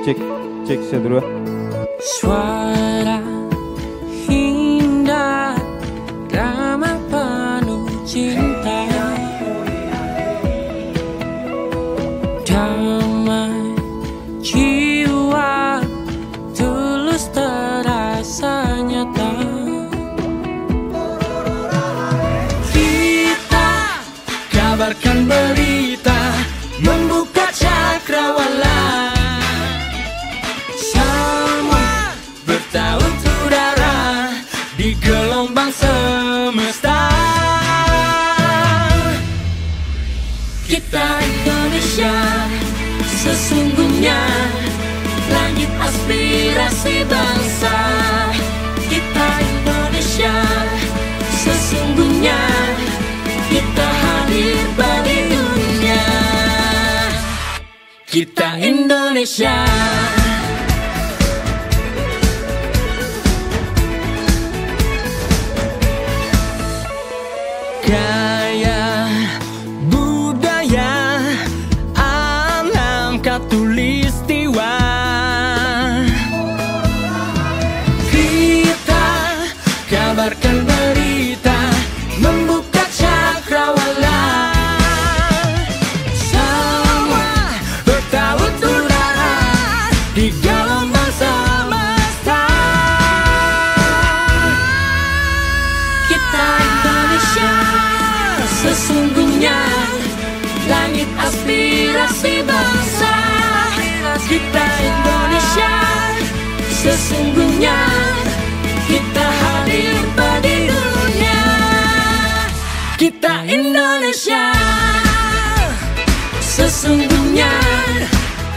cek cek saya dulu. Suara indah, drama penuh cinta, damai jiwa, tulus terasa nyata. Kita kabarkan berita, membuka cakrawala. Di gelombang semesta, kita Indonesia, sesungguhnya langit aspirasi bangsa. Kita Indonesia, sesungguhnya kita hadir bagi dunia. Kita Indonesia. Gaya, budaya, alam khatulistiwa. Kita kabarkan berita, membuka cakrawala. Semua bertaut udara di gelombang semesta. Kita Indonesia, sesungguhnya langit aspirasi bangsa. Kita Indonesia, sesungguhnya kita hadir bagi dunia. Kita Indonesia, sesungguhnya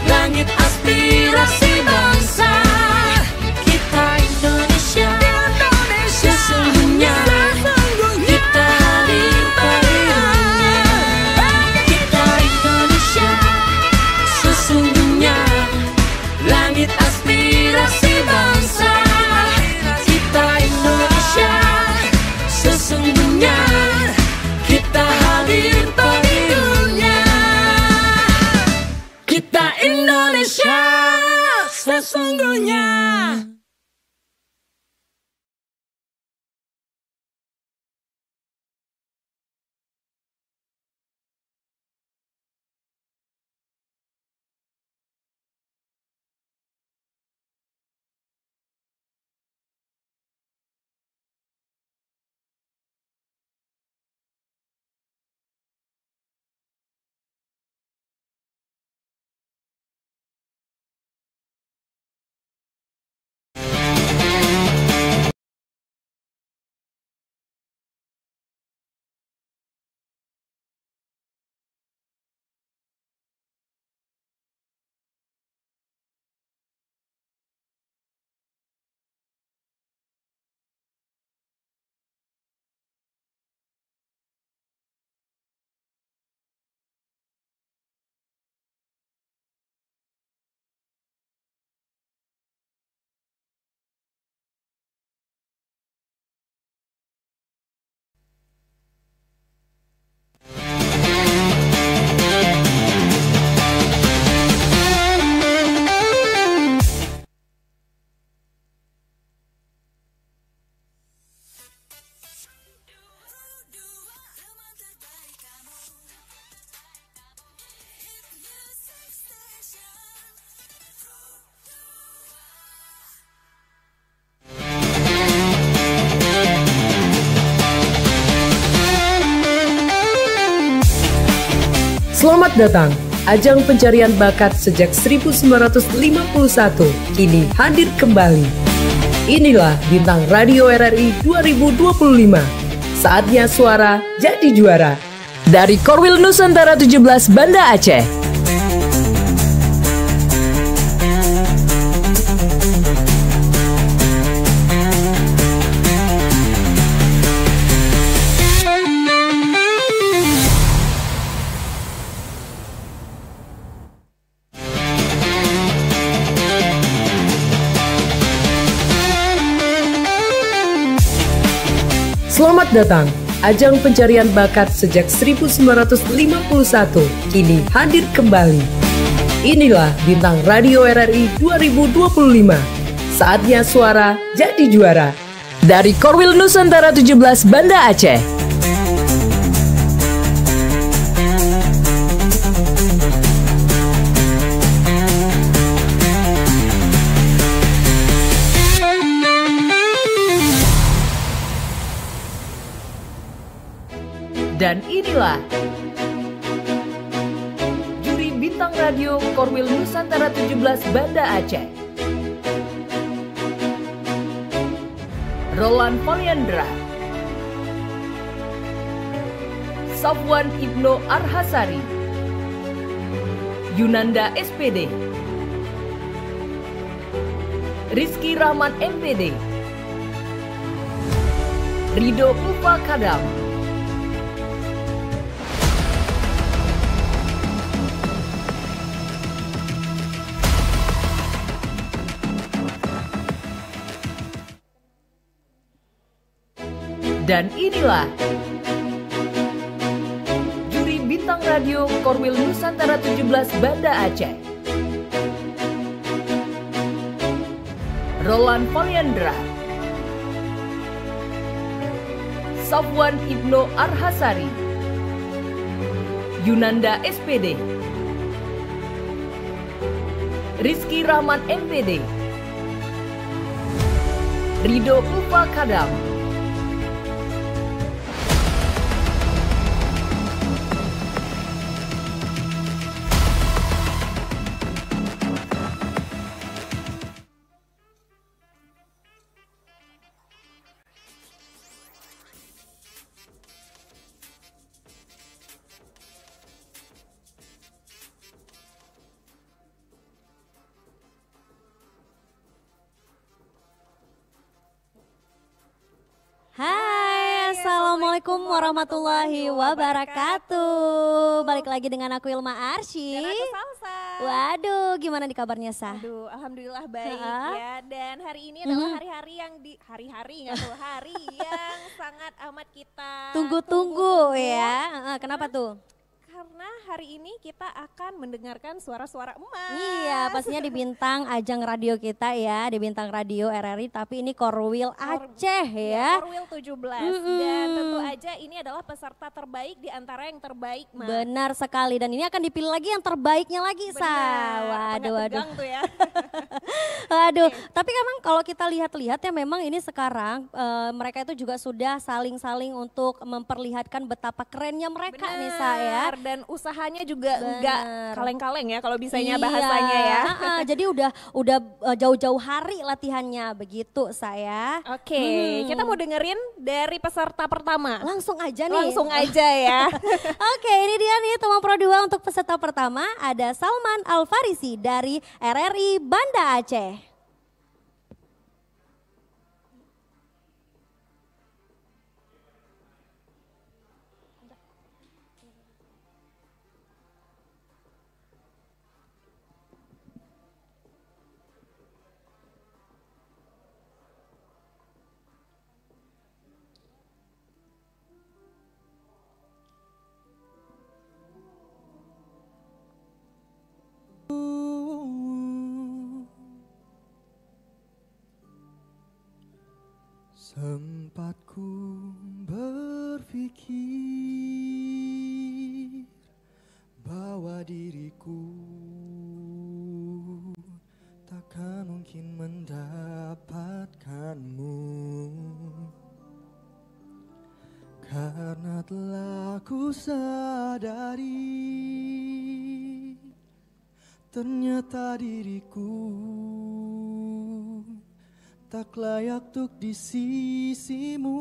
langit aspirasi bangsa. Kita Indonesia, sesungguhnya kita hadir bagi dunia. Kita Indonesia, sesungguhnya langit aspirasi bangsa. Kita Indonesia, sesungguhnya kita hadir bagi dunia. Kita Indonesia, sesungguhnya. Selamat datang, ajang pencarian bakat sejak 1951 kini hadir kembali. Inilah Bintang Radio RRI 2025. Saatnya suara jadi juara. Dari Korwil Nusantara 17 Banda Aceh. Selamat datang, ajang pencarian bakat sejak 1951 kini hadir kembali. Inilah Bintang Radio RRI 2025. Saatnya suara jadi juara. Dari Korwil Nusantara 17 Banda Aceh. Dan inilah juri Bintang Radio Korwil Nusantara 17 Banda Aceh. Roland Poliandra, Safwan Ibnu Arhasari, Yunanda SPD, Rizky Rahman MPD, Rido Ufa Kadam, dan inilah juri Bintang Radio Korwil Nusantara 17 Banda Aceh. Roland Poliandra, Safwan Ibnu Arhasari, Yunanda SPD, Rizky Rahman MPD, Rido Ufa Kadam, Assalamualaikum warahmatullahi wabarakatuh. Balik lagi dengan aku Ilma Arsy. Dan aku Salsa. Waduh, gimana di kabarnya Sah? Aduh, alhamdulillah baik ya. Dan hari ini adalah hari yang sangat amat kita tunggu-tunggu ya. Kenapa tuh? Karena hari ini kita akan mendengarkan suara-suara emas. Iya, pastinya di Bintang ajang radio kita ya, di Bintang Radio RRI, tapi ini Korwil Aceh ya. Korwil 17 dan tentu aja ini adalah peserta terbaik di antara yang terbaik, Ma. Benar sekali, dan ini akan dipilih lagi yang terbaiknya lagi, Sa. Waduh. Tuh ya. Waduh, tapi memang kalau kita lihat-lihat ya memang ini sekarang mereka itu juga sudah saling-saling untuk memperlihatkan betapa kerennya mereka nih, Sa ya. Dan usahanya juga enggak kaleng-kaleng ya kalau bisanya bahasanya ya. Jadi udah jauh-jauh hari latihannya begitu saya. Oke, kita mau dengerin dari peserta pertama. Langsung aja nih. Langsung aja ya. Oke, ini dia nih teman Pro 2 untuk peserta pertama ada Salman Al-Farisi dari RRI Banda Aceh. Sempat ku berpikir bahwa diriku takkan mungkin mendapatkanmu, karena telah ku sadari ternyata diriku tak layak untuk di sisimu.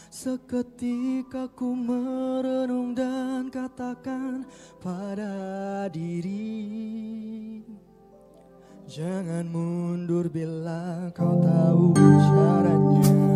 Seketika ku merenung dan katakan pada diri, jangan mundur bila kau tahu caranya.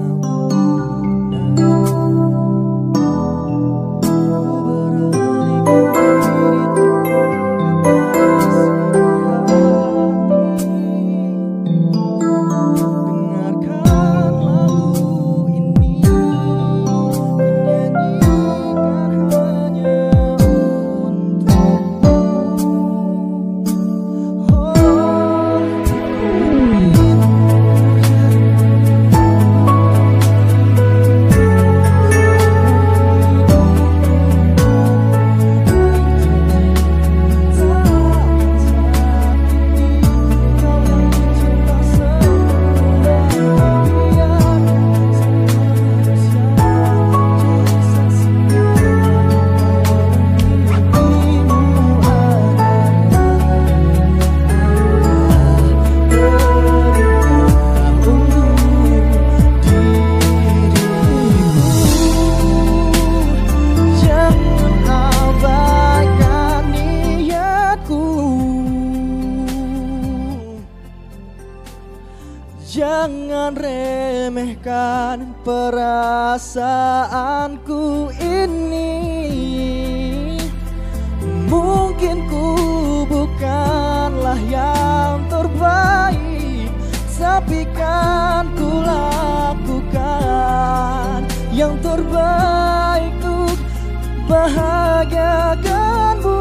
ungkapkan perasaanku ini. Mungkin ku bukanlah yang terbaik, tapi kan ku lakukan yang terbaik untuk bahagiakanmu.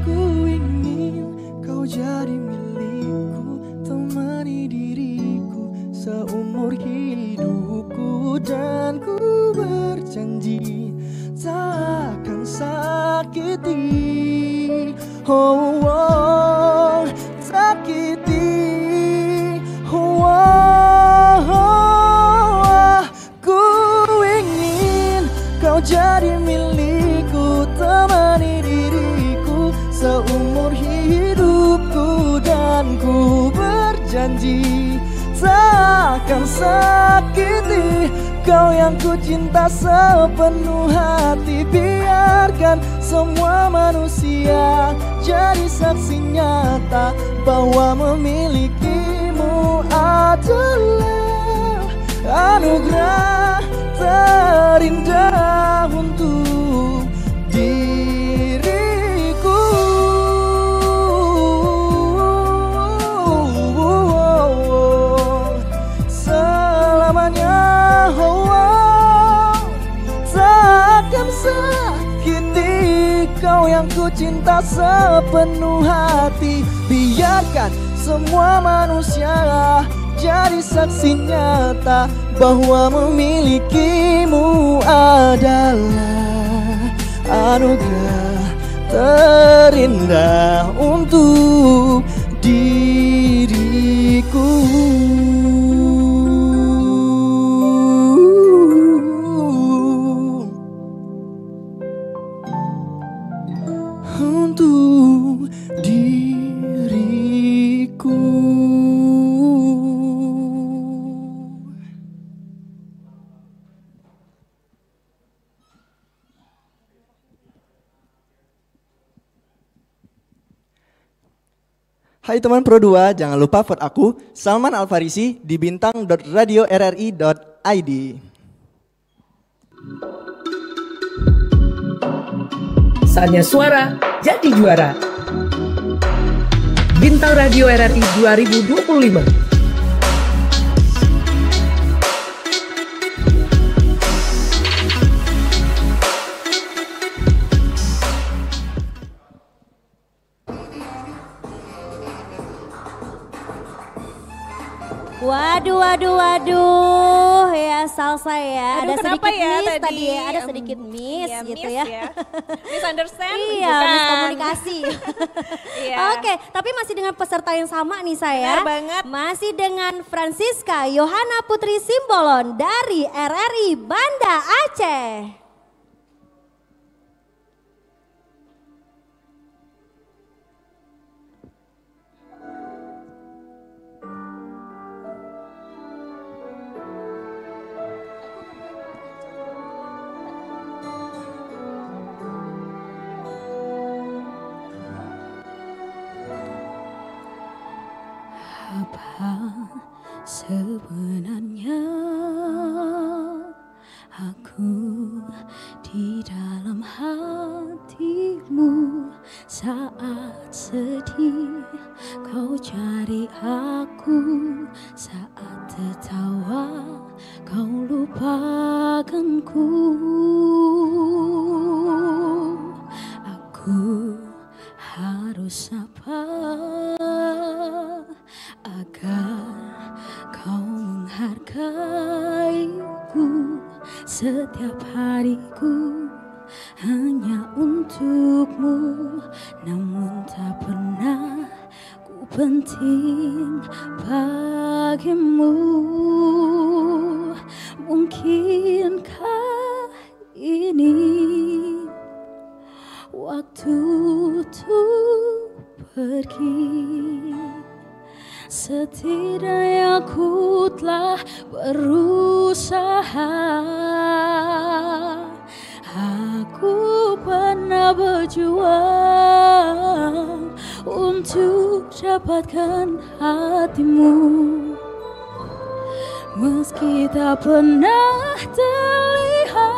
Ku ingin kau jadi milikku, temani diriku seumur hidupku, dan ku berjanji tak akan sakiti, sakiti. Ku ingin kau jadi milikku, temani diriku seumur hidupku, dan ku berjanji tak akan sakiti kau yang ku cinta sepenuh hati. Biarkan semua manusia jadi saksi nyata bahwa memilikimu adalah anugerah terindah untuk diriku. Selamanya takkan sakiti kau yang ku cinta sepenuh hati. Biarkan semua manusia jadi saksi nyata bahwa memilikimu adalah anugerah terindah untuk diriku. Untuk diriku. Hai teman Pro 2, jangan lupa vote aku, Salman Alfarisi, di bintang.radio.rri.id. Saatnya suara jadi juara. Bintang Radio RRI 2025. Waduh, ya salsa ya. Aduh, ada kenapa sedikit ya miss tadi? ya, ada sedikit miss Iya, gitu miss ya. Misunderstand? Iya, Bukan. miskomunikasi. Iya. Oke, tapi masih dengan peserta yang sama nih saya. Benar banget. Masih dengan Francisca Yohana Putri Simbolon dari RRI Banda Aceh. Apa sebenarnya aku di dalam hatimu? Saat sedih kau cari aku, saat tertawa kau lupakanku. Aku harus apa agar kau menghargaiku? Setiap hariku hanya untukmu, namun tak pernah ku penting bagimu. Mungkinkah ini waktu untuk pergi? Setidaknya ku telah berusaha. Aku pernah berjuang untuk dapatkan hatimu. Meski tak pernah terlihat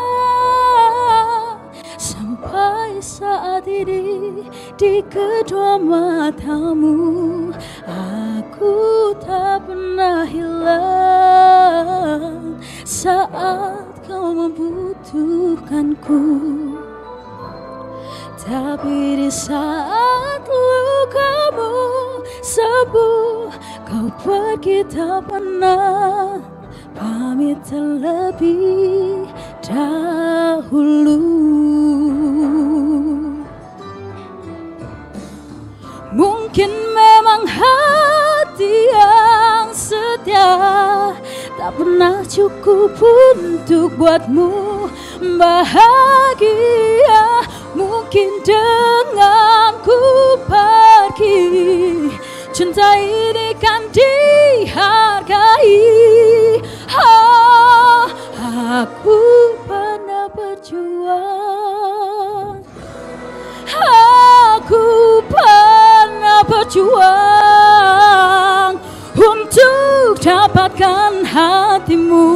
sampai saat ini di kedua matamu, aku tak pernah hilang saat kau membutuhkanku. Tapi di saat lukamu sembuh, kau pergi tak pernah pamit terlebih dahulu. Mungkin memang hati yang setia tak pernah cukup untuk buatmu bahagia. Mungkin dengan ku pergi, cinta ini kan dihargai. Aku pernah berjuang, aku pernah berjuang untuk dapatkan hatimu.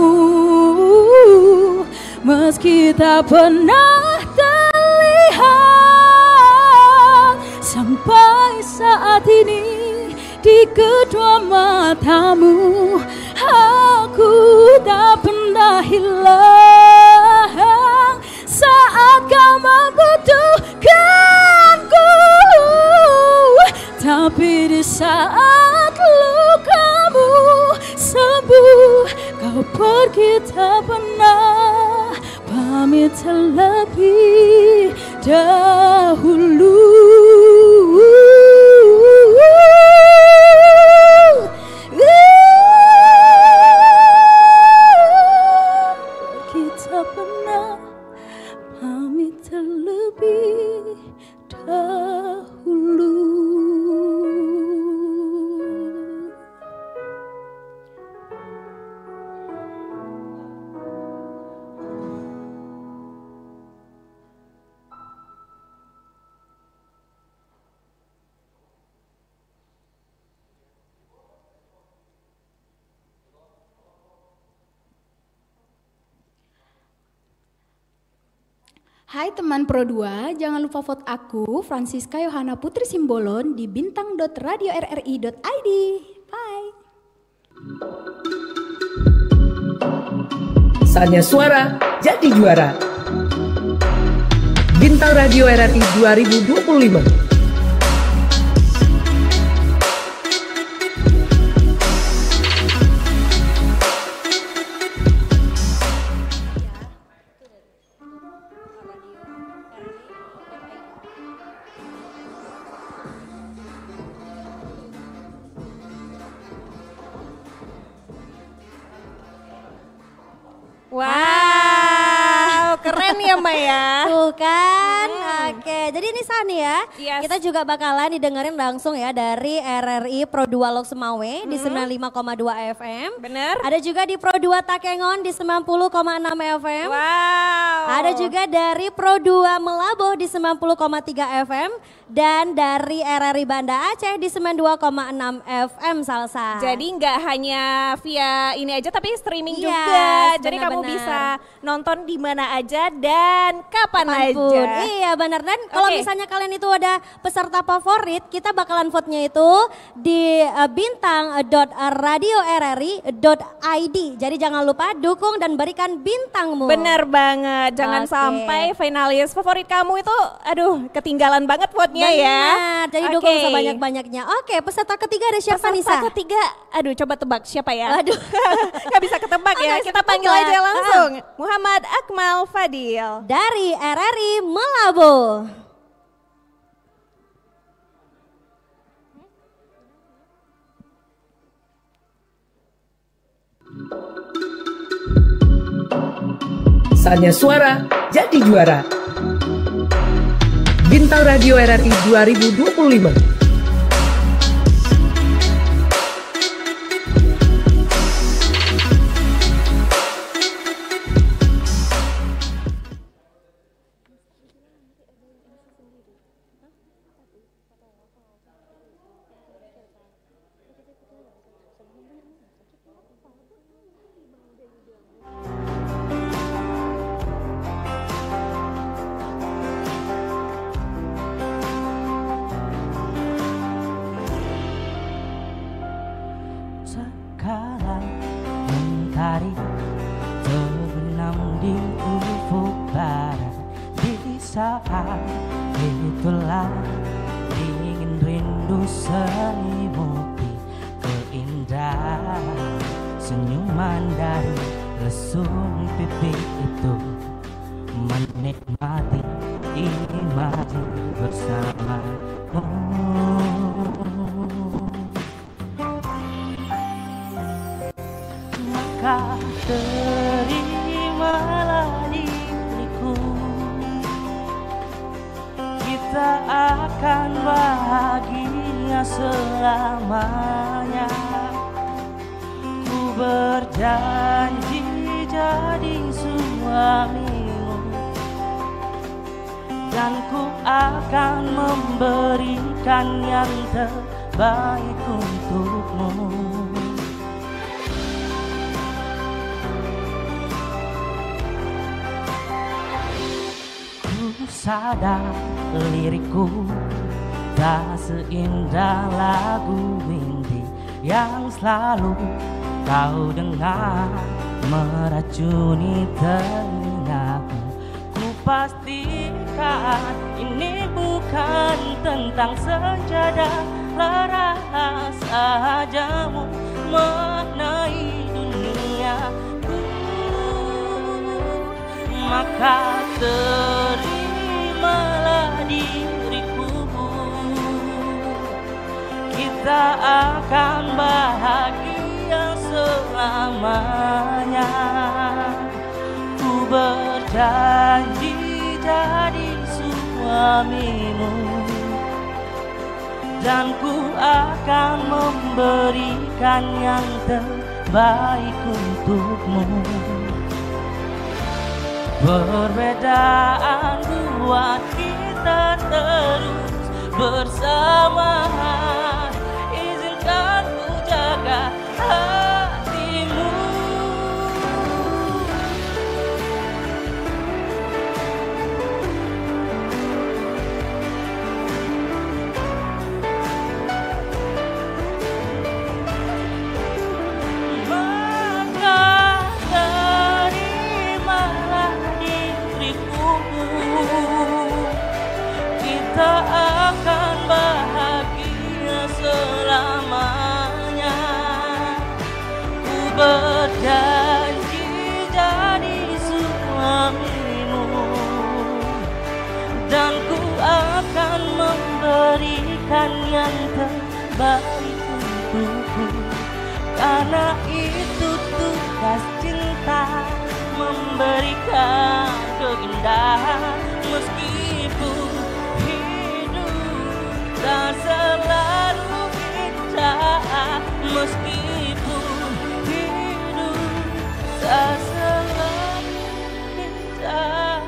Meski tak pernah terlihat sampai saat ini di kedua matamu, aku tak pernah hilang saat kau membutuhkanku. Tapi di saat lukamu sembuh, kau pergi tak pernah pamit terlebih dahulu. Kita pernah pamit terlebih dahulu. Hai teman Pro 2, jangan lupa vote aku, Francisca Yohana Putri Simbolon di bintang.radiorri.id. Bye. Saatnya suara jadi juara. Bintang Radio RRI 2025. Wow, keren ya Maya. Tuh kan, oke. Jadi ini Sani ya, Yes. kita juga bakalan didengerin langsung ya dari RRI Pro 2 Lok Semawe di 95,2 FM. Bener. Ada juga di Pro 2 Takengon di 90,6 FM. Wow. Ada juga dari Pro 2 Melaboh di 90,3 FM. Dan dari RRI Banda Aceh di 92,6 FM Salsa. Jadi nggak hanya via ini aja tapi streaming Yes, juga. Jadi kamu benar-benar. bisa nonton di mana aja dan kapan Kapanpun. aja. Iya benar. Dan kalau Oke. misalnya kalian itu ada peserta favorit, kita bakalan vote-nya itu di bintang.radiorri.id. Jadi jangan lupa dukung dan berikan bintangmu. Bener banget, jangan Oke. sampai finalis favorit kamu itu aduh ketinggalan banget vote-nya ya. Benar, jadi dukung Oke. sebanyak-banyaknya. Oke, peserta ketiga ada siapa nih, Sa? Peserta ketiga, aduh coba tebak siapa ya? Aduh. Gak bisa ketebak ya, Nggak bisa kita panggil ketebak. aja langsung. Muhammad Akmal Fadil. Dari RRI Melaboh. Saatnya suara jadi juara. Bintang Radio RRI 2025. kala mentari terbenam di ufuk barat. Di saat itulah dingin rindu selimuti keindahan senyuman dari lesung pipi itu, menikmati imaji bersamamu. Maka terimalah diriku, kita akan bahagia selamanya. Ku berjanji jadi suamimu, dan ku akan memberikan yang terbaik untukmu. Ku sadar lirikku tak seindah lagu indie yang selalu kau dengar meracuni telingaku. Ku pastikan ini bukan tentang sejadah laras sajamu mengenai duniaku. Maka terimalah diriku, kita akan bahagia selamanya. Ku berjanji jadi suamimu, dan ku akan memberikan yang terbaik untukmu. Perbedaan buat kita terus bersama. Izinkan ku jaga hatimu. Kita akan bahagia selamanya. Ku berjanji jadi suamimu, dan ku akan memberikan yang terbaik untukmu. Karena itu tugas cinta, memberikan keindahan meskipun tak selalu indah, meskipun hidup tak selalu indah.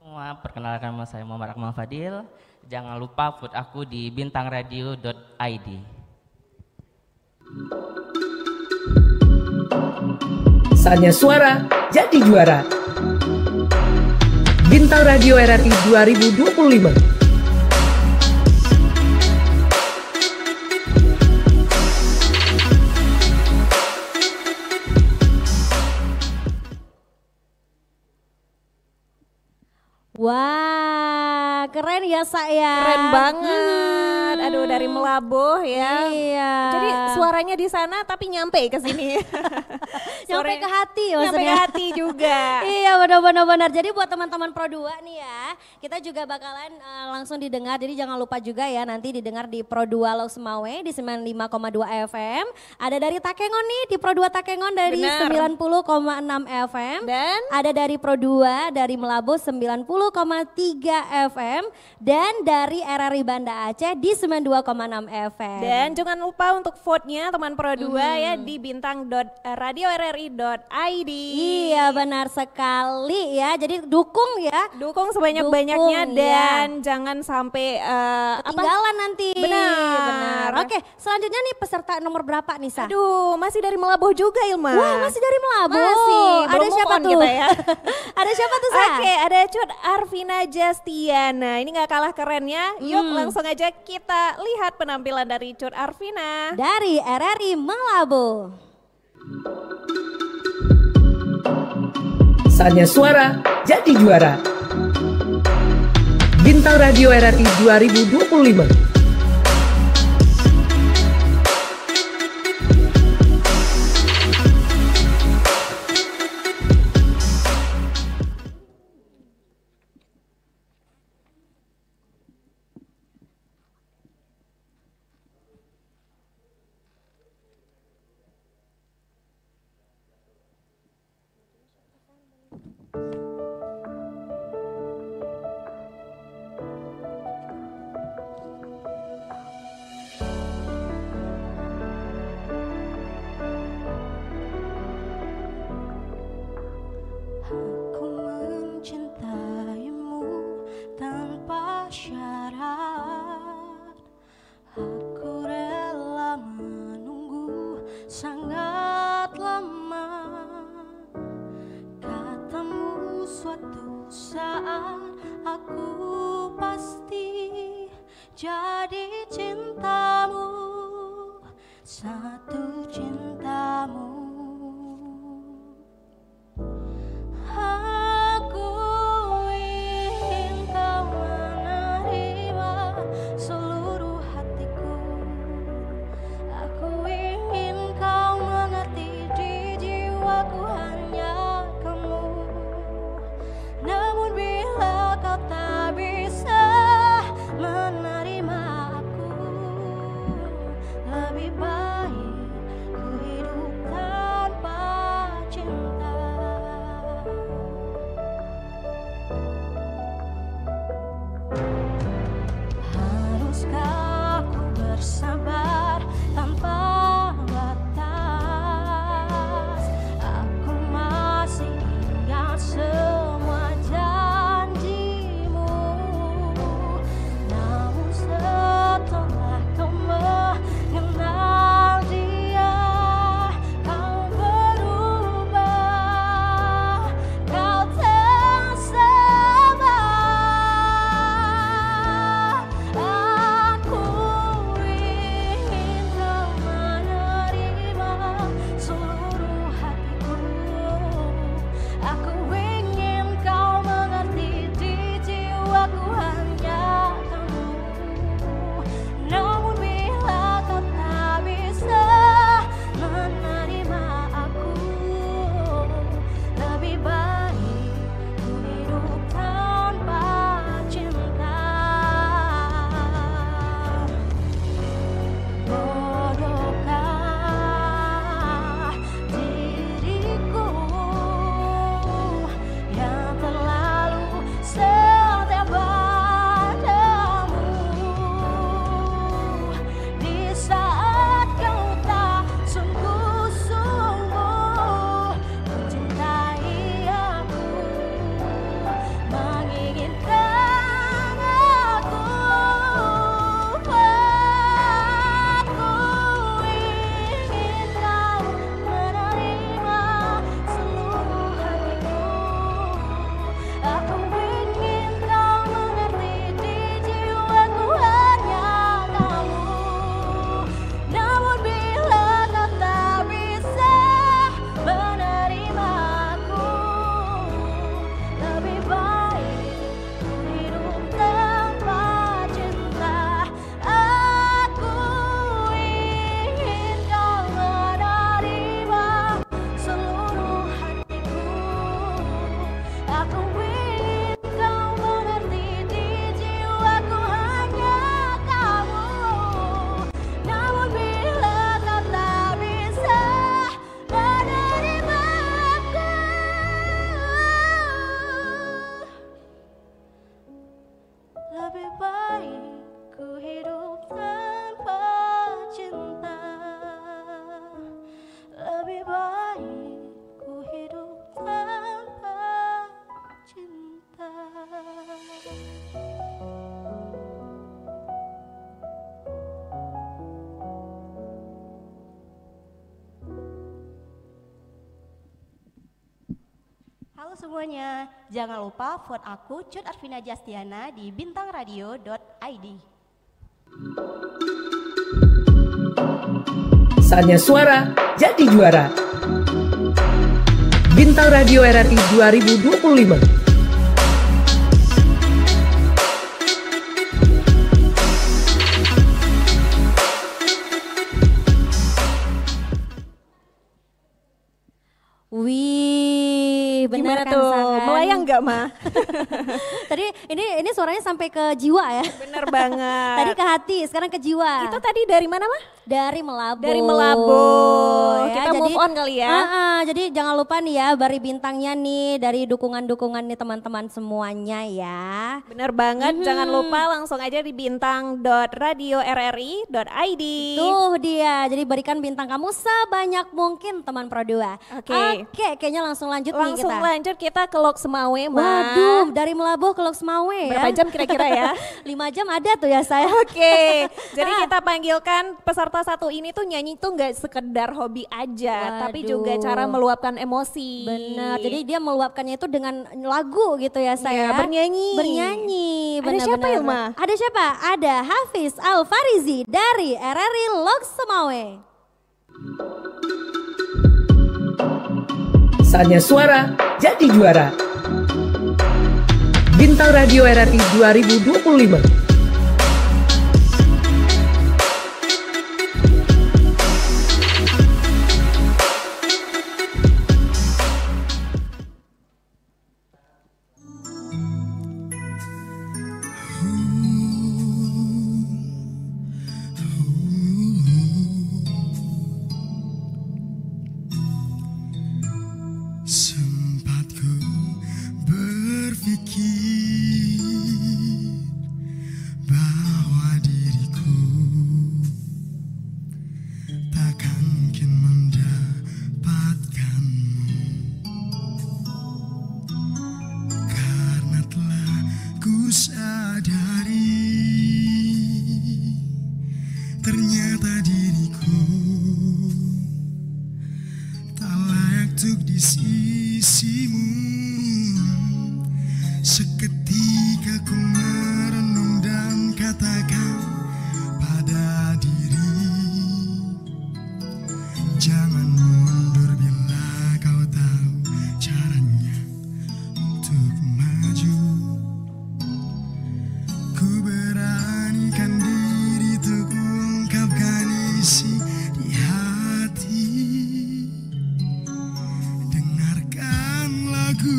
Semua, perkenalkan nama saya Muhammad Akmal Fadil. Jangan lupa vote aku di bintangradio.id. Saatnya suara jadi juara. Bintang Radio RRI 2025. Wah, keren ya saya. Keren banget. Aduh, dari Melabuh ya. Iya. Jadi suaranya di sana tapi nyampe ke sini. Nyampe ke hati ya Nyampe maksudnya. ke hati juga. Iya benar-benar. Jadi buat teman-teman Pro 2 nih ya, kita juga bakalan langsung didengar. Jadi jangan lupa juga ya nanti didengar di Pro 2 Los Mawe di 95,2 FM. Ada dari Takengon nih di Pro 2 Takengon dari Benar. 90,6 FM. Dan ada dari Pro 2 dari Melabuh 90,3 FM. FM dan dari RRI Banda Aceh di 92,6 FM. Dan jangan lupa untuk vote-nya teman Pro 2 ya di bintang.radiorri.id. Iya benar sekali ya. Jadi dukung ya. Dukung sebanyak-banyaknya Dukung, dan jangan sampai ketinggalan nanti. Benar. Oke, selanjutnya nih peserta nomor berapa nih, Sa? Aduh, masih dari Melabuh juga Ilma. Wah, masih dari Melabuh. Masih, Ada belum siapa move on tuh? kita ya. Ada siapa tuh, Sa? Oke, ada Cut Arvina Jastiana. Ini gak kalah kerennya. Yuk langsung aja kita lihat penampilan dari Cut Arvina. Dari RRI Melabuh. Saatnya suara jadi juara. Bintang Radio RRI 2025. Aku mencintaimu tanpa syarat. Aku rela menunggu sangat lama. Katamu suatu saat aku pasti jadi cintamu, satu cintamu. Aku ingin kau menerima seluruh hatiku. Aku ingin kau mengerti di jiwaku hanya kamu. Namun bila kau tak bisa menerima aku, lebih baik ku semuanya, jangan lupa vote aku Cut Arvina Jastiana di bintangradio.id. Saatnya suara jadi juara. Bintang Radio RRI 2025. Wih, benar Gimana kan tuh? Sakan? Melayang nggak, Ma? Tadi ini suaranya sampai ke jiwa ya. Bener banget. Tadi ke hati, sekarang ke jiwa. Itu tadi dari mana, Ma? Dari Melabu. Dari Melabu. Kita move on kali ya. Jadi jangan lupa nih ya, bari bintangnya nih dari dukungan-dukungan nih teman-teman semuanya ya. Bener banget, jangan lupa langsung aja di bintang.radio.rri.id. Tuh dia, jadi berikan bintang kamu sebanyak mungkin teman Pro 2. Oke. Kayaknya langsung lanjut nih Langsung kita. lanjut kita ke Lok Semawe, Ma. Waduh, dari Melabuh ke Lok Semawe ya. Berapa jam kira-kira ya? 5 jam ada tuh ya saya. Oke, jadi kita panggilkan peserta satu ini tuh nyanyi tuh nggak sekedar hobi aja, tapi juga Waduh. cara meluapkan emosi. Benar, jadi dia meluapkannya itu dengan lagu gitu ya saya. Iya, bernyanyi. Bernyanyi, Ada siapa ya, Ma? Ada siapa? Ada Hafiz Al-Farizi dari RRI Lok Semawe. Saatnya suara jadi juara. Bintang Radio RRI 2025. Sempat ku berpikir bahwa diriku takkan mungkin mendapatkanmu, karena telah ku sadari ternyata diriku tak layak untuk di sisimu. Seketika ku merenung dan katakan pada diri, jangan mundur bila kau tahu caranya untuk maju. Ku beranikan diri untuk ungkapkan isi di hati. Dengarkan lagu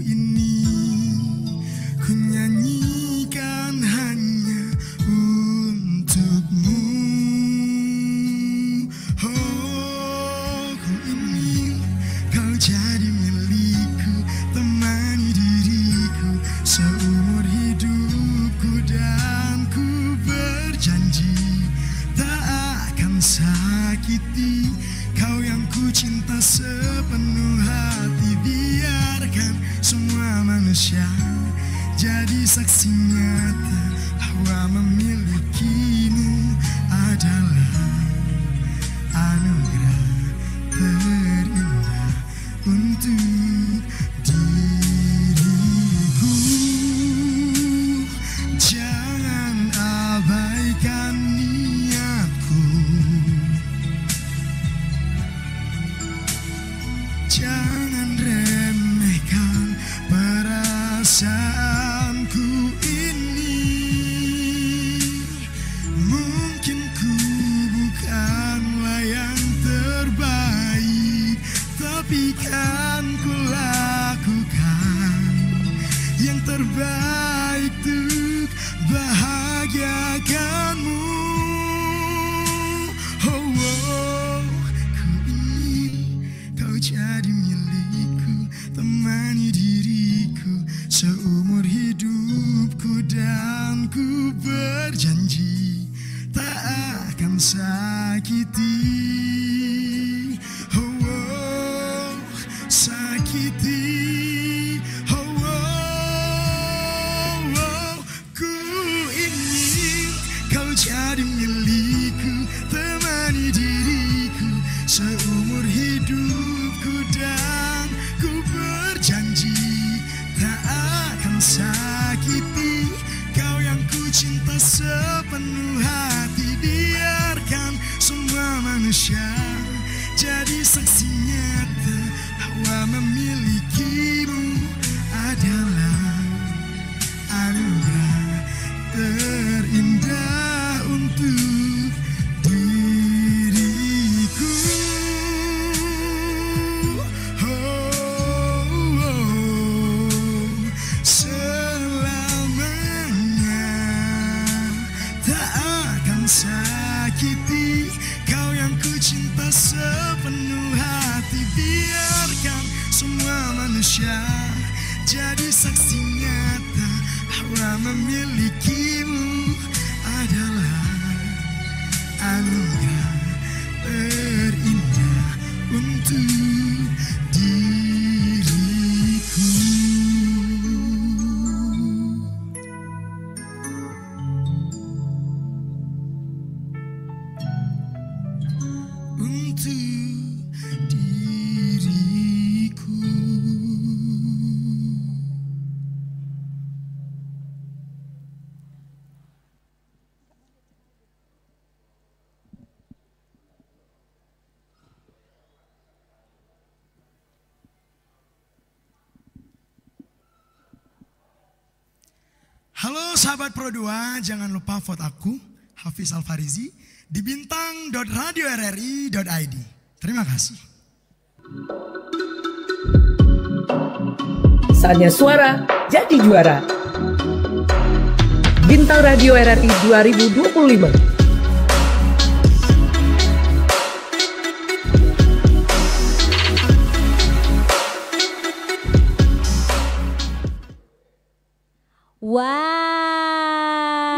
ini, ku nyanyikan hanya untukmu. Oh, ku ingin kau jadi milikku, temani diriku seumur hidupku, dan ku berjanji tak akan sakiti kau yang ku cinta sepenuh hati. Biarkan semua manusia jadi saksi nyata bahwa memilikimu adalah anugerah terindah untuk diriku. Jangan abaikan niatku, jangan remehkan perasaanku ini. Mungkin ku bukanlah yang terbaik, tapi kan ku lakukan yang terbaik untuk bahagiakanmu. Oh, oh, ku ingin kau jadi milikku, temani diriku seumur hidupku, dan ku berjanji tak akan sakiti. Oh, oh, sakiti. Oh, oh, oh, ku ingin kau jadi milikku, temani diriku seumur hidupku, dan ku berjanji sakiti. Kau yang ku cinta sepenuh hati. Biarkan semua manusia jadi saksi nyata bahwa memilikimu adalah anugerah terindah untuk diriku. Selamanya tak akan sakiti. Kau yang ku cinta sepenuh hati. Biarkan semua manusia jadi saksi nyata bahwa memilikimu adalah anugerah terindah untuk diriku. Untuk diriku. Halo sahabat Pro 2, jangan lupa vote aku, Hafiz Alfarizi, di bintang.radio.rri.id. Terima kasih. Saatnya suara jadi juara. Bintang Radio RRI 2025. Wow.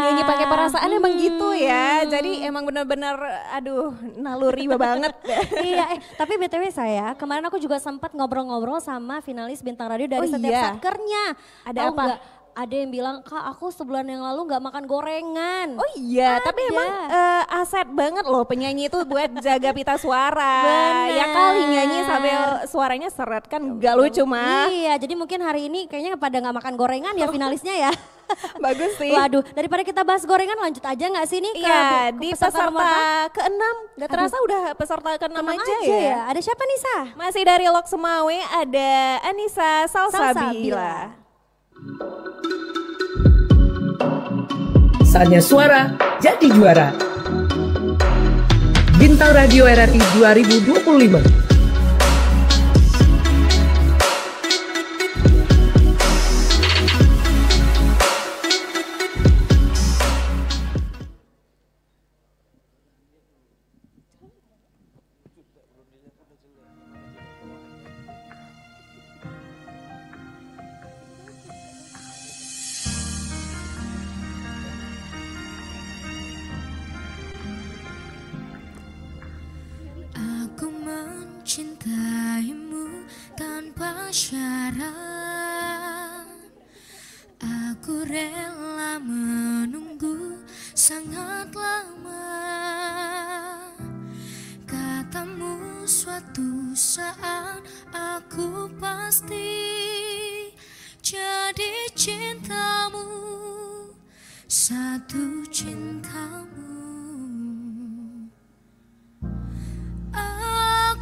Nyanyi pakai perasaan emang gitu ya. Jadi emang benar-benar aduh naluri banget. Iya, tapi BTW saya, kemarin aku juga sempat ngobrol-ngobrol sama finalis Bintang Radio dari setiap satkernya. Ada Tahu apa? nggak? Ada yang bilang, Kak aku sebulan yang lalu nggak makan gorengan. Oh iya, Ada. tapi emang aset banget loh penyanyi itu buat jaga pita suara. Bener. Ya kali nyanyi sambil suaranya seret kan gak lucu mah. Iya, jadi mungkin hari ini kayaknya pada nggak makan gorengan ya finalisnya ya. Bagus sih. Waduh, daripada kita bahas gorengan lanjut aja nggak sih nih Iya, ke di peserta nomor peserta ke-6. Gak terasa udah peserta ke-6 Tenang aja ya. Ada siapa nih Sa? Masih dari Lok Semawe ada Anissa Salsabila. Saatnya suara jadi juara. Bintang Radio RRI 2025. Aku mencintaimu tanpa syarat. Aku rela menunggu sangat lama. Katamu suatu saat aku pasti jadi cintamu, satu cintamu.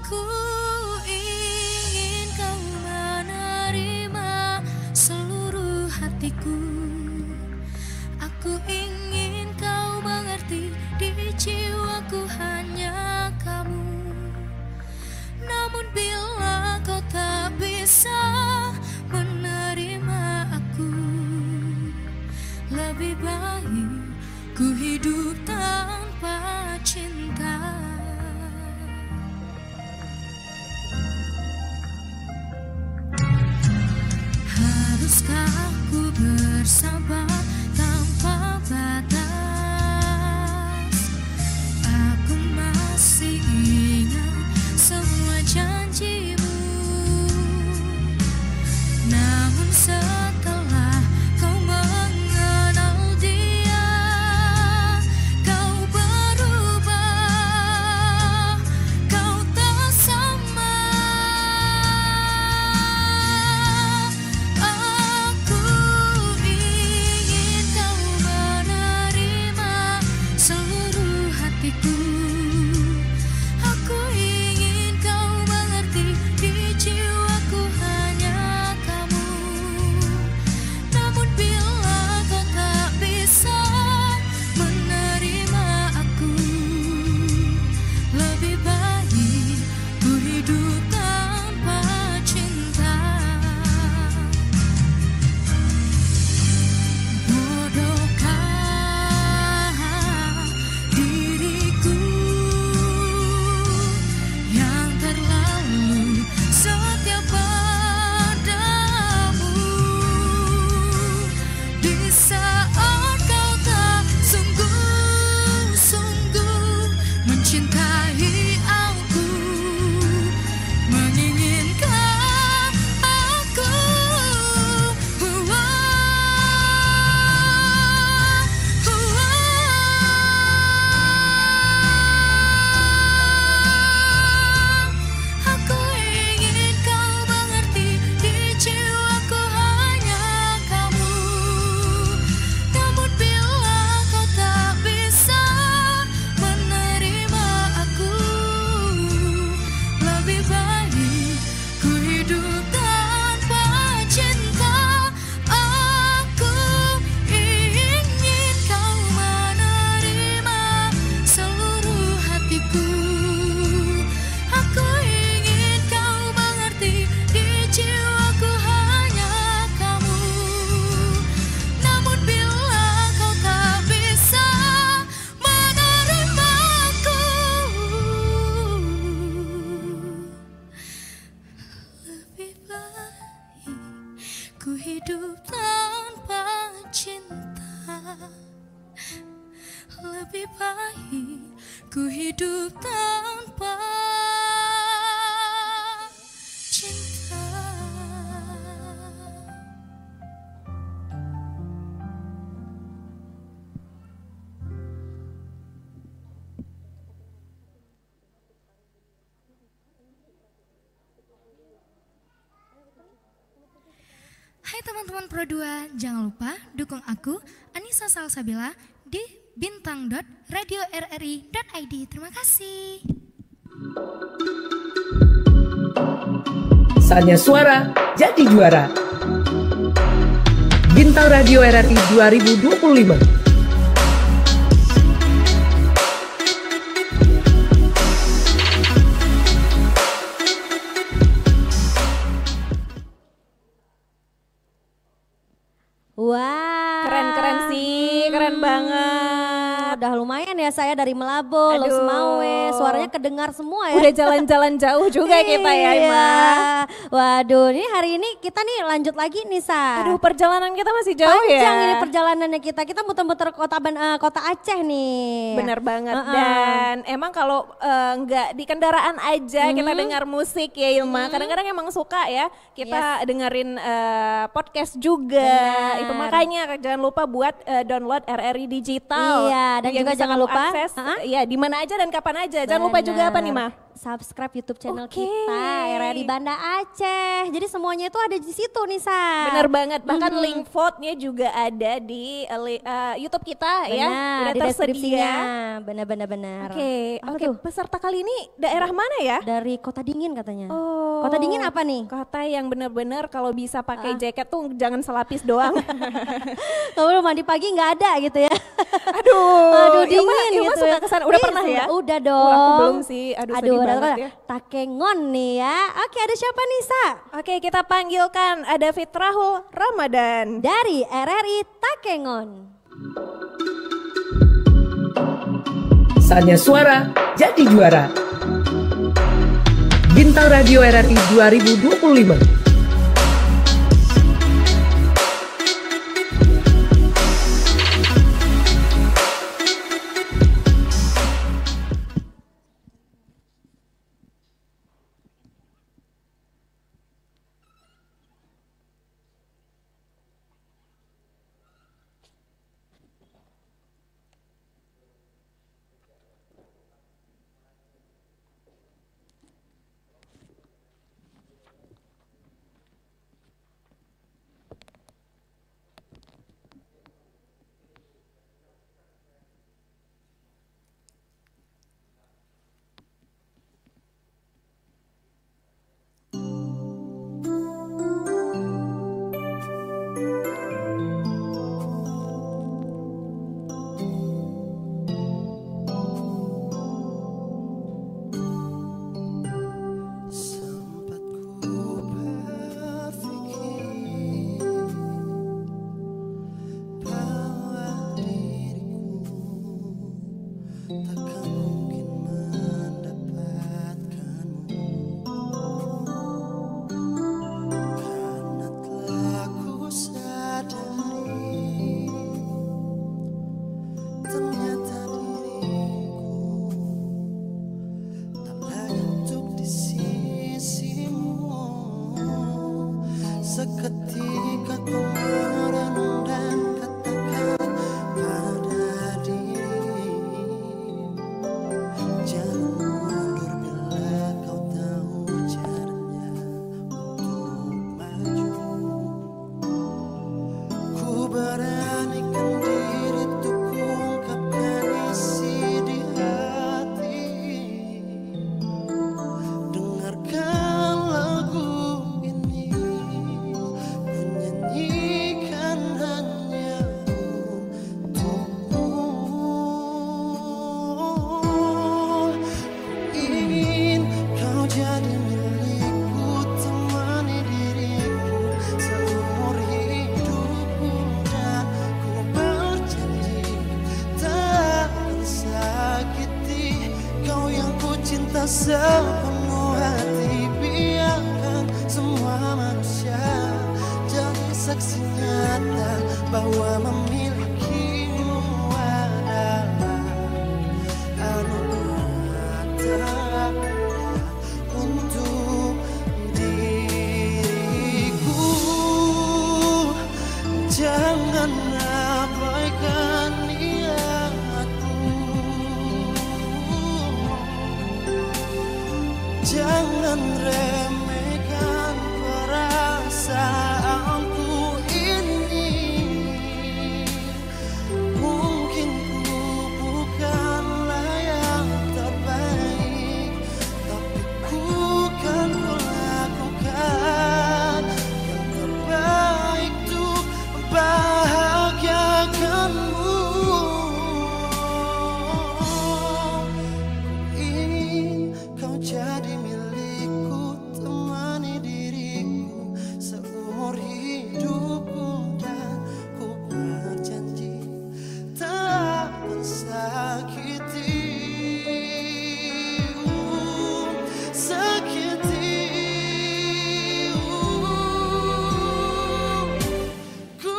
Aku ingin kau menerima seluruh hatiku. Aku ingin kau mengerti di jiwaku hanya kamu. Namun bila kau tak bisa menerima aku, lebih baik ku hidup tanpa cinta. Haruskah ku bersabar tanpa batas? Aku masih ingat semua janjimu. Namun setelah kau mengenal dia, kau berubah, kau tak sama. Aku di saat kau tak sungguh-sungguh mencintai aku, menginginkan aku. Aku ingin kau mengerti, di jiwaku hanya kamu. Namun bila kau tak bisa menerima aku, lebih baik ku hidup tanpa cinta. Aku ingin kau menerima seluruh hatiku. Aku ingin kau mengerti, di jiwaku hanya kamu. Namun bila kau tak bisa menerimaku, lebih baik ku hidup tanpa cinta. Lebih baik ku hidup tanpa cinta. Hai teman-teman Pro 2, jangan lupa dukung aku, Anissa Salsabila, di bintang.radio.rri.id. Terima kasih. Saatnya suara jadi juara. Bintang Radio RRI 2025. Wah, Keren-keren sih, keren banget. udah lumayan ya saya dari Melabo, Aduh. Losmawe, suaranya kedengar semua ya. Udah jalan-jalan jauh juga kita ya, Ima. Iya. Waduh, ini hari ini kita nih lanjut lagi nih Sa. Aduh, perjalanan kita masih jauh Panjang ya. ini perjalanannya kita. Kita muter-muter kota Aceh nih. Bener banget. Dan emang kalau nggak di kendaraan aja kita dengar musik ya Ilma. Kadang-kadang emang suka ya kita dengerin podcast juga. Benar. Itu makanya jangan lupa buat download RRI Digital. Iya, dan Yang juga bisa jangan kamu lupa, akses ya di mana aja dan kapan aja. Jangan lupa juga apa nih, Ma? Subscribe YouTube channel Oke. kita RRI Banda Aceh. Jadi semuanya itu ada di situ nih Sa. Bener banget, bahkan link vote-nya juga ada di YouTube kita ya. Udah di deskripsinya. tersedia. Benar. Oke, Apa oke. tuh? Peserta kali ini daerah mana ya? Dari Kota Dingin katanya. Oh, Kota Dingin apa nih? Kota yang bener-bener kalau bisa pakai jaket tuh jangan selapis doang. Kalau mandi pagi nggak ada gitu ya. Aduh, dingin Ilma gitu suka ya. kesana. Udah Ih, pernah ya? Udah dong. Aku belum sih. Aduh, sedih udah banget tahu. ya. Takengon nih ya. Oke, ada siapa nih Sa? Oke, kita panggilkan ada Fitrahul Ramadan. Dari RRI Takengon. Saatnya suara jadi juara. Bintang Radio RRI 2025. sepenuh hati, biarkan semua manusia jadi saksi nyata bahwa memilikimu adalah anugerah untuk diriku. Jangan abaikan niatku, jangan remehkan perasaanku ini. Mungkin ku bukanlah yang terbaik, tapi ku kan lakukan yang terbaik untuk membahagiakanmu. Ingin kau jadi milikku, temani diriku seumur hidupku, dan ku berjanji tak akan Ku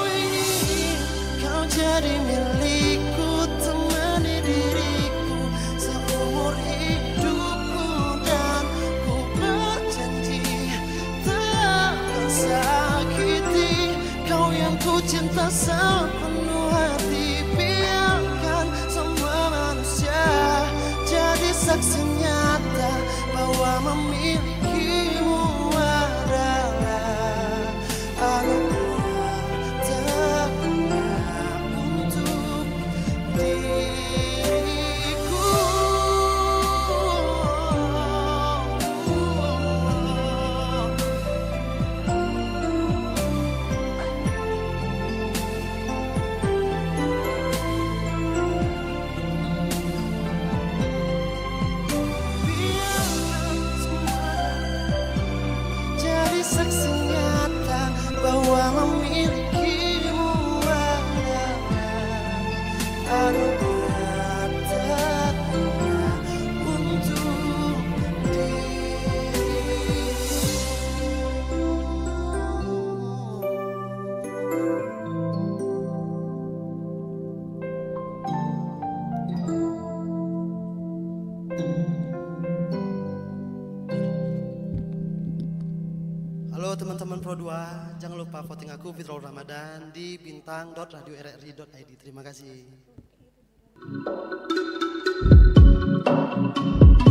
ingin kau jadi milikku, temani diriku seumur hidupku, dan ku berjanji tak akan sakiti kau yang ku cinta sepenuh hati. Biarkan semua manusia jadi saksi nyata bahwa memilikimu adalah anugerah terbesar untuk diriku. Biarkan semua jadi saksi nyata bahwa memilikimu adalah anugerah terbesar untuk Halo teman-teman Pro 2, jangan lupa voting aku Fitrul Ramadan di bintang.radio.rri.id. Terima kasih.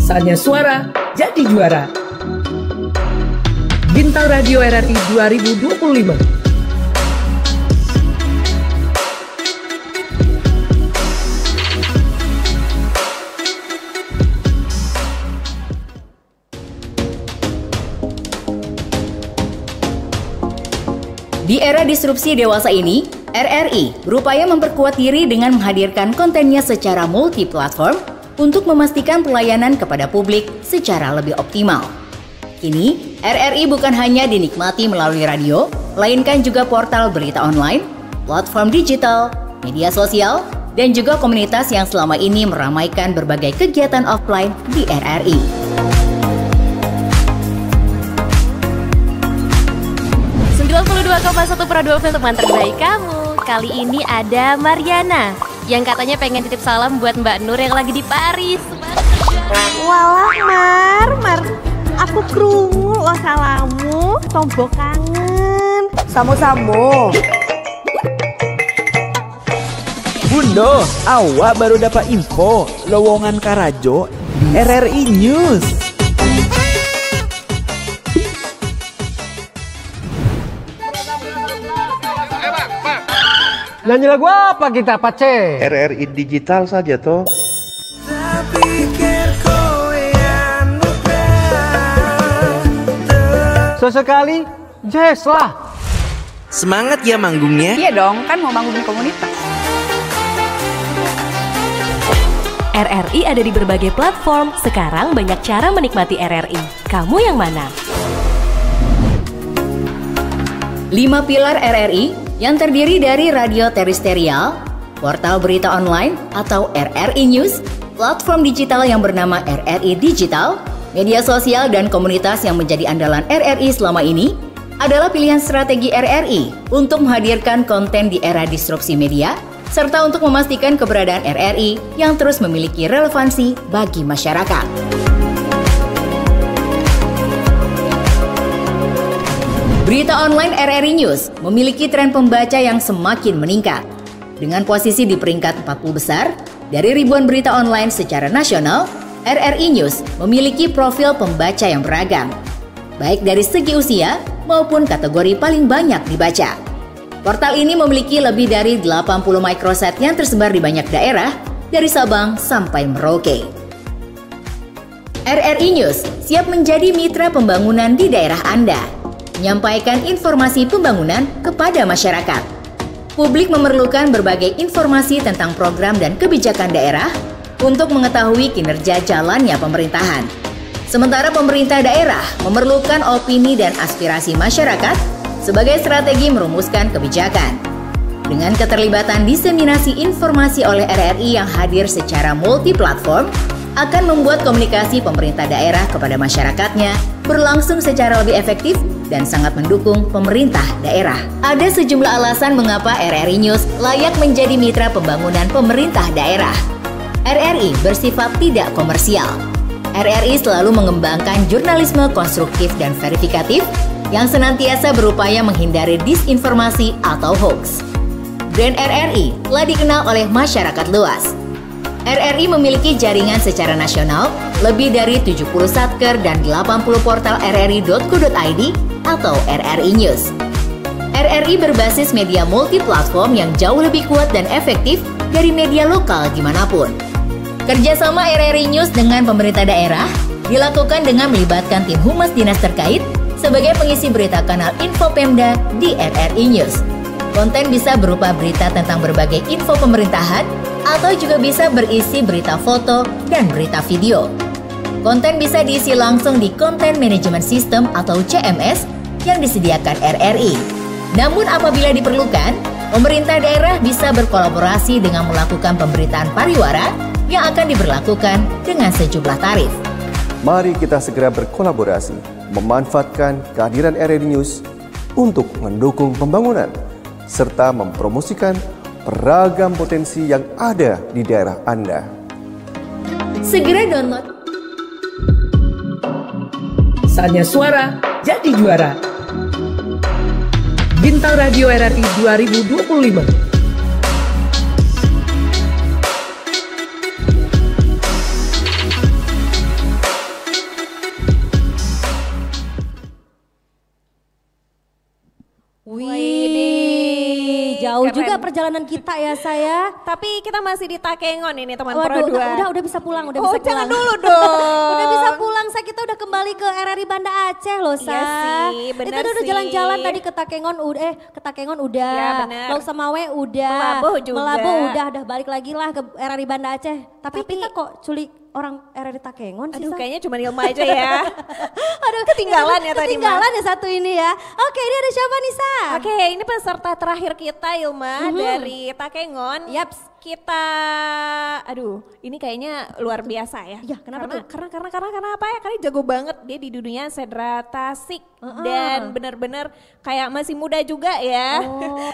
Saatnya suara jadi juara. Bintang Radio RRI 2025. Di era disrupsi dewasa ini, RRI berupaya memperkuat diri dengan menghadirkan kontennya secara multi-platform untuk memastikan pelayanan kepada publik secara lebih optimal. Kini, RRI bukan hanya dinikmati melalui radio, melainkan juga portal berita online, platform digital, media sosial, dan juga komunitas yang selama ini meramaikan berbagai kegiatan offline di RRI. Satu Pro 2 untuk teman terbaik kamu. Kali ini ada Mariana yang katanya pengen titip salam buat Mbak Nur yang lagi di Paris. Walah Mar, aku krungu lo salamu, tombo kangen. Samo-samo. Bundo, awak baru dapat info lowongan Karajo di RRI News. Nyanyi lagu apa kita, Pace? RRI digital saja toh. Sesekali jazz lah. Semangat ya manggungnya. Iya dong, kan mau manggung di komunitas. RRI ada di berbagai platform. Sekarang banyak cara menikmati RRI. Kamu yang mana? 5 pilar RRI yang terdiri dari radio terestrial, portal berita online atau RRI News, platform digital yang bernama RRI Digital, media sosial dan komunitas yang menjadi andalan RRI selama ini adalah pilihan strategi RRI untuk menghadirkan konten di era disrupsi media, serta untuk memastikan keberadaan RRI yang terus memiliki relevansi bagi masyarakat. Berita online RRI News memiliki tren pembaca yang semakin meningkat. Dengan posisi di peringkat 40 besar, dari ribuan berita online secara nasional, RRI News memiliki profil pembaca yang beragam, baik dari segi usia maupun kategori paling banyak dibaca. Portal ini memiliki lebih dari 80 microsite yang tersebar di banyak daerah, dari Sabang sampai Merauke. RRI News siap menjadi mitra pembangunan di daerah Anda, menyampaikan informasi pembangunan kepada masyarakat. Publik memerlukan berbagai informasi tentang program dan kebijakan daerah untuk mengetahui kinerja jalannya pemerintahan. Sementara pemerintah daerah memerlukan opini dan aspirasi masyarakat sebagai strategi merumuskan kebijakan. Dengan keterlibatan diseminasi informasi oleh RRI yang hadir secara multi-platform, akan membuat komunikasi pemerintah daerah kepada masyarakatnya berlangsung secara lebih efektif dan sangat mendukung pemerintah daerah. Ada sejumlah alasan mengapa RRI News layak menjadi mitra pembangunan pemerintah daerah. RRI bersifat tidak komersial. RRI selalu mengembangkan jurnalisme konstruktif dan verifikatif yang senantiasa berupaya menghindari disinformasi atau hoax. Brand RRI telah dikenal oleh masyarakat luas. RRI memiliki jaringan secara nasional, lebih dari 70 satker dan 80 portal rri.co.id atau RRI News. RRI berbasis media multi-platform yang jauh lebih kuat dan efektif dari media lokal dimanapun. Kerjasama RRI News dengan pemerintah daerah dilakukan dengan melibatkan tim humas dinas terkait sebagai pengisi berita kanal Info Pemda di RRI News. Konten bisa berupa berita tentang berbagai info pemerintahan atau juga bisa berisi berita foto dan berita video. Konten bisa diisi langsung di Content Management System atau CMS yang disediakan RRI. Namun apabila diperlukan, pemerintah daerah bisa berkolaborasi dengan melakukan pemberitaan pariwara yang akan diberlakukan dengan sejumlah tarif. Mari kita segera berkolaborasi, memanfaatkan kehadiran RRI News untuk mendukung pembangunan, serta mempromosikan beragam potensi yang ada di daerah Anda. Segera download. Saatnya suara jadi juara. Bintang Radio RRI 2025. Jauh juga perjalanan kita ya saya. Tapi kita masih di Takengon ini teman Waduh, Pro 2. udah bisa pulang, udah bisa pulang. Jangan dulu dong. Udah bisa pulang, kita udah kembali ke RRI Banda Aceh loh, Sa. Iya sih, benar Itu udah sih. jalan-jalan tadi ke Takengon udah. Ya, benar. Lauk Samawe udah. Melabuh juga. Melabuh udah balik lagi lah ke RRI Banda Aceh. Tapi kita kok culik orang RRI Takengon sih, Aduh, Sa? kayaknya cuma Ilma aja ya. Aduh, ketinggalan ya tadi, ketinggalan ya satu ini ya. Oke, ini ada siapa nih, Sa? Oke, ini peserta terakhir kita Ilma dari Takengon. Yaps. Kita, aduh, ini kayaknya luar biasa ya. Iya, kenapa tuh? Karena apa ya? Karena jago banget dia di dunia sedera tasik dan benar-benar kayak masih muda juga ya.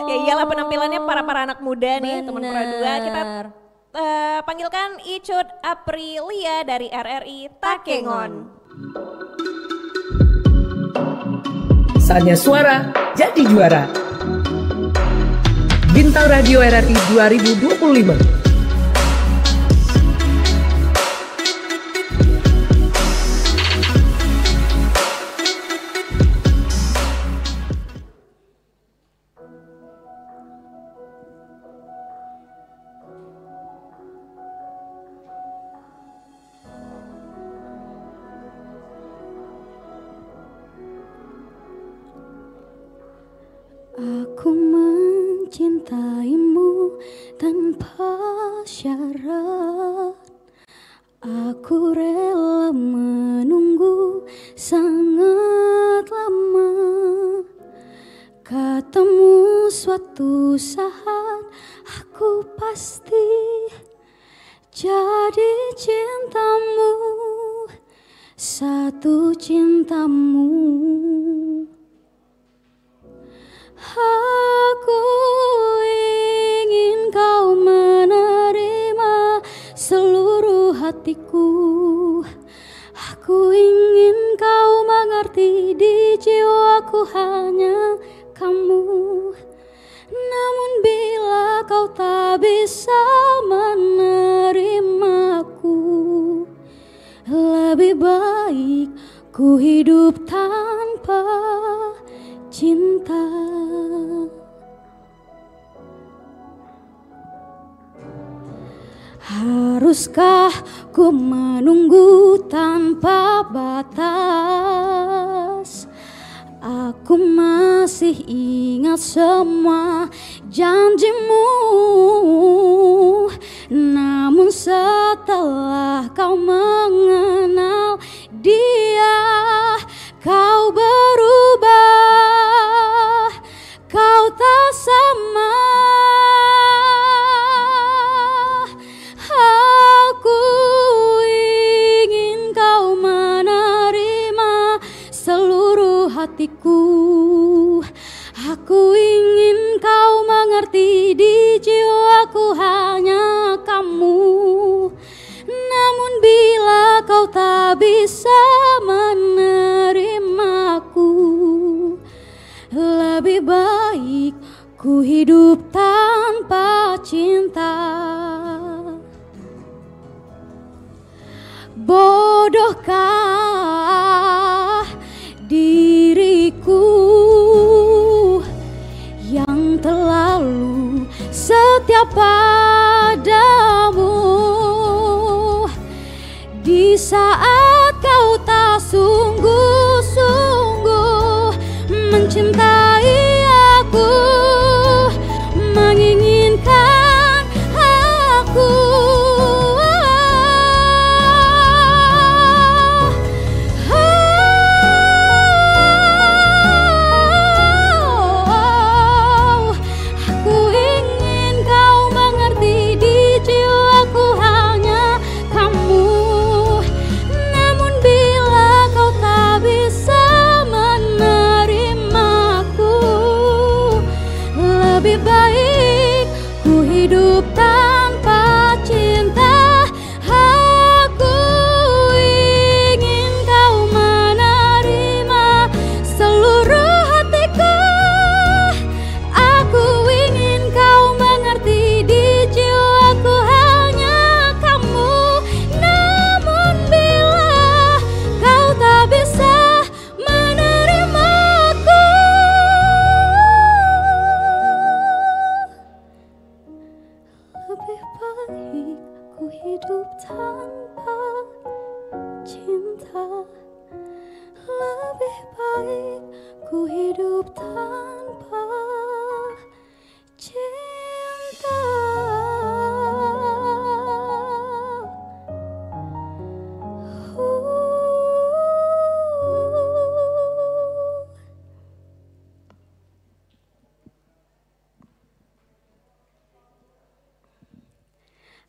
Ya iyalah penampilannya para anak muda nih teman Pro 2. Kita panggilkan Icut Aprilia dari RRI Takengon. Saatnya suara jadi juara. Bintang Radio RRI 2025. Aku mencintaimu tanpa syarat. Aku rela menunggu sangat lama. Ketemu suatu saat aku pasti jadi cintamu, satu cintamu. Aku ingin kau menerima seluruh hatiku. Aku ingin kau mengerti, di jiwaku hanya kamu. Namun bila kau tak bisa menerimaku, lebih baik ku hidup tanpa cinta. Haruskah ku menunggu tanpa batas? Aku masih ingat semua janjimu. Namun setelah kau mengenal dia, kau berubah, kau tak sama. Aku ingin kau menerima seluruh hatiku. Aku ingin kau mengerti, di jiwaku hanya kamu. Namun bila kau tak bisa menerimaku, lebih baik ku hidup tanpa cinta. Bodohkah diriku yang terlalu setia padamu, di saat kau tak sungguh-sungguh mencintai aku, menginginkan aku.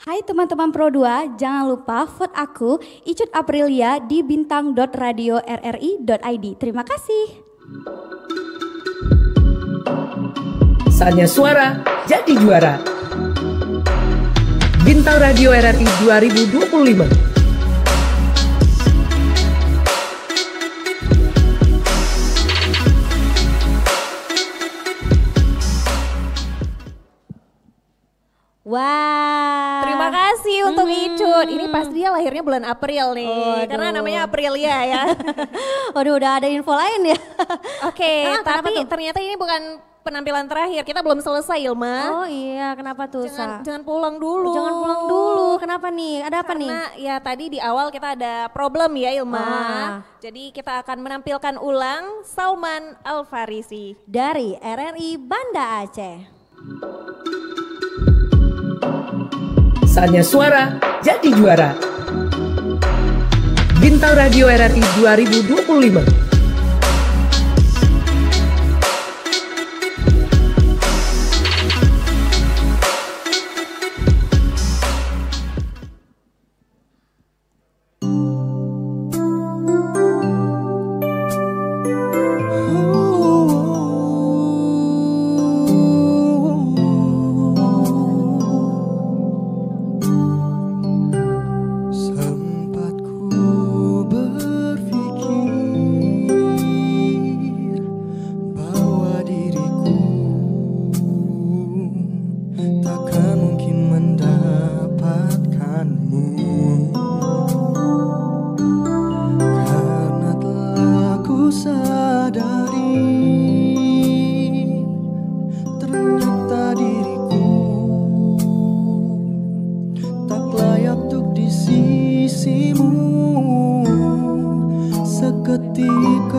Hai teman-teman Pro 2, jangan lupa vote aku, Icut Aprilia di bintang.radio.rri.id. Terima kasih. Saatnya suara jadi juara. Bintang Radio RRI 2025. Wah, terima kasih untuk Icut. Ini pasti dia lahirnya bulan April nih, karena namanya Aprilia ya. Waduh, udah ada info lain ya. Oke, tapi ternyata ini bukan penampilan terakhir. Kita belum selesai, Ilma. Oh iya, kenapa tuh? Jangan pulang dulu. Jangan pulang dulu. Kenapa nih? Ada apa nih? Karena ya tadi di awal kita ada problem ya, Ilma. Jadi kita akan menampilkan ulang Salman Al-Farisi dari RRI Banda Aceh. Saatnya suara jadi juara. Bintang Radio RRI 2025.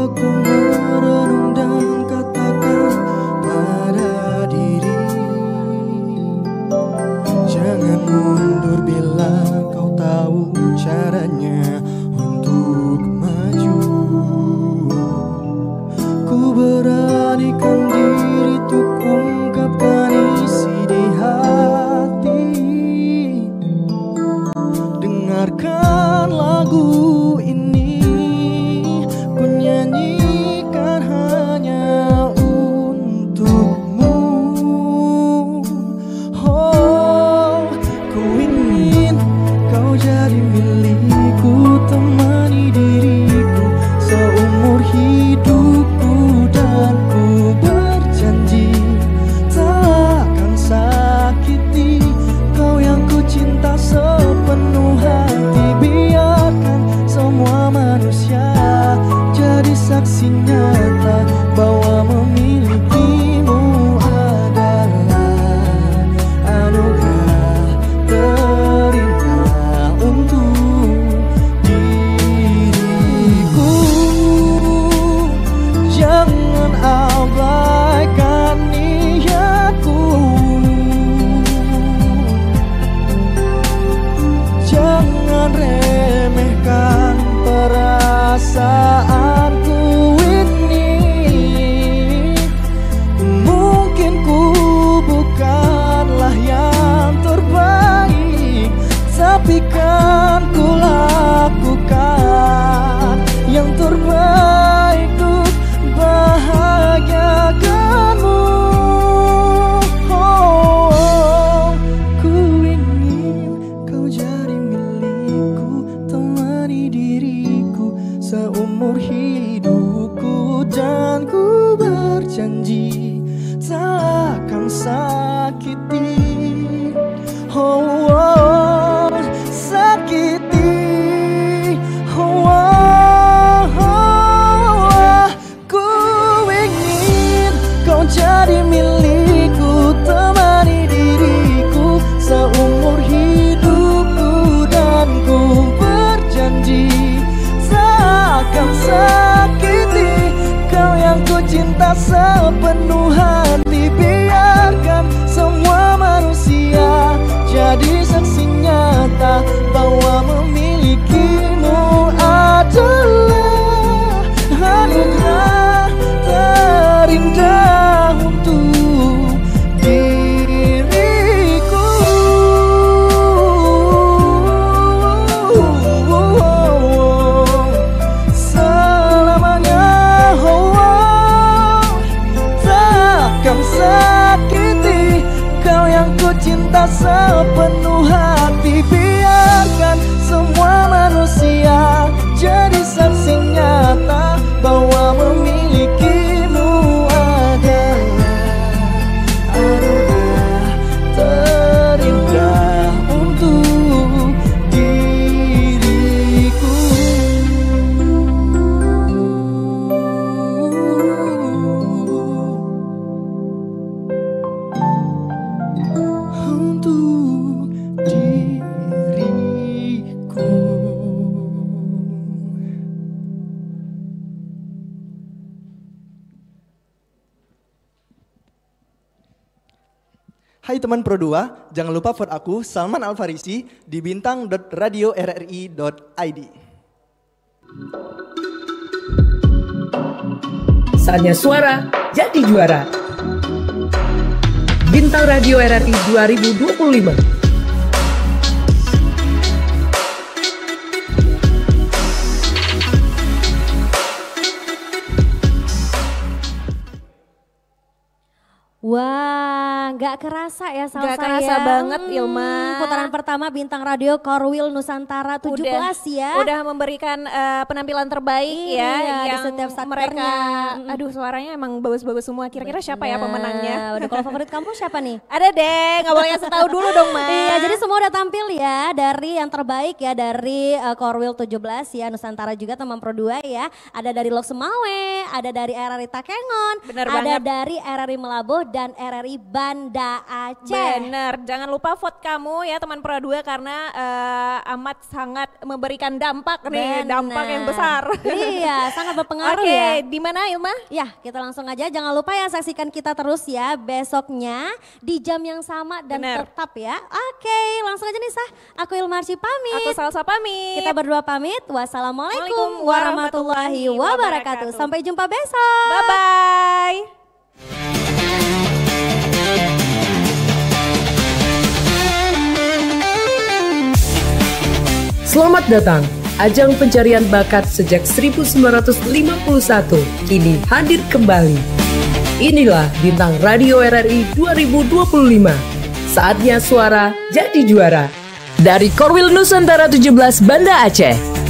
Aku merenung dan katakan pada diri, jangan mundur bila kau tahu caranya untuk maju. Ku beranikan diri untuk ungkapkan isi di hati. Dengarkan lagu ini, ku nyanyikan hanya untukmu. Oh, ku ingin kau jadi milikku, temani diriku seumur hidupku. Dan ku berjanji takkan sakiti kau yang ku cinta sepenuh hati. Biarkan semua manusia jadi saksi nyata bahwa memilikimu adalah anugerah terindah untuk diriku. Jangan abaikan niatku, jangan remehkan perasaanku ini. Mungkin ku bukanlah yang terbaik, tapi kan ku lakukan yang terbaik untuk bahagiakanmu. Oh, ku ingin kau jadi milikku, temani diriku seumur hidupku. Dan ku berjanji takkan sakiti, oh, oh, sakiti, oh, oh, oh. Ku ingin kau jadi milikku, temani diriku seumur hidupku. Dan ku berjanji takkan sakiti kau yang ku cinta sepenuh hati. Biarkan semua manusia jadi saksi nyata bahwa memilikimu adalah anugerah terindah untuk diriku. Selamanya, oh, oh, takkan sakiti kau yang ku cinta sepenuh hati. Biarkan semua manusia jadi saksi nyata bahwa memilikimu adalah anugerah terindah untuk diriku. Untuk diriku. Hai teman Pro 2, jangan lupa vote aku Salman Al-Farisi di bintang.radio.rri.id. Saatnya suara jadi juara. Bintang Radio RRI 2025. Wah, nggak kerasa ya Salsa. Nggak kerasa banget Ilma. Putaran pertama Bintang Radio Korwil Nusantara 17 ya. Udah memberikan penampilan terbaik ya. Di Yang setiap satkernya. mereka, aduh suaranya emang bagus-bagus semua. Kira-kira siapa ya pemenangnya? Udah, kalau favorit kamu siapa nih? Ada deh, nggak boleh kasih tahu dulu dong Ma. Iya, jadi semua udah tampil ya. Dari yang terbaik ya dari Korwil 17 ya. Nusantara juga teman Pro 2 ya. Ada dari Loksemawe, ada dari RRI Takengon, Bener ada banget. dari RRI Melabuh dan RRI Bandung. Banda Aceh. Bener, jangan lupa vote kamu ya teman Pro 2 karena amat sangat memberikan dampak nih, dampak yang besar. Iya, sangat berpengaruh ya. Oke, di mana Ilma? Ya, kita langsung aja. Jangan lupa ya saksikan kita terus ya besoknya di jam yang sama dan tetap ya. Oke, langsung aja nih Sah. Aku Ilmarsi pamit. Aku Salsa pamit. Kita berdua pamit. Wassalamualaikum warahmatullahi wabarakatuh. Sampai jumpa besok. Bye-bye. Selamat datang. Ajang pencarian bakat sejak 1951 kini hadir kembali. Inilah Bintang Radio RRI 2025. Saatnya suara jadi juara. Dari Korwil Nusantara 17 Banda Aceh.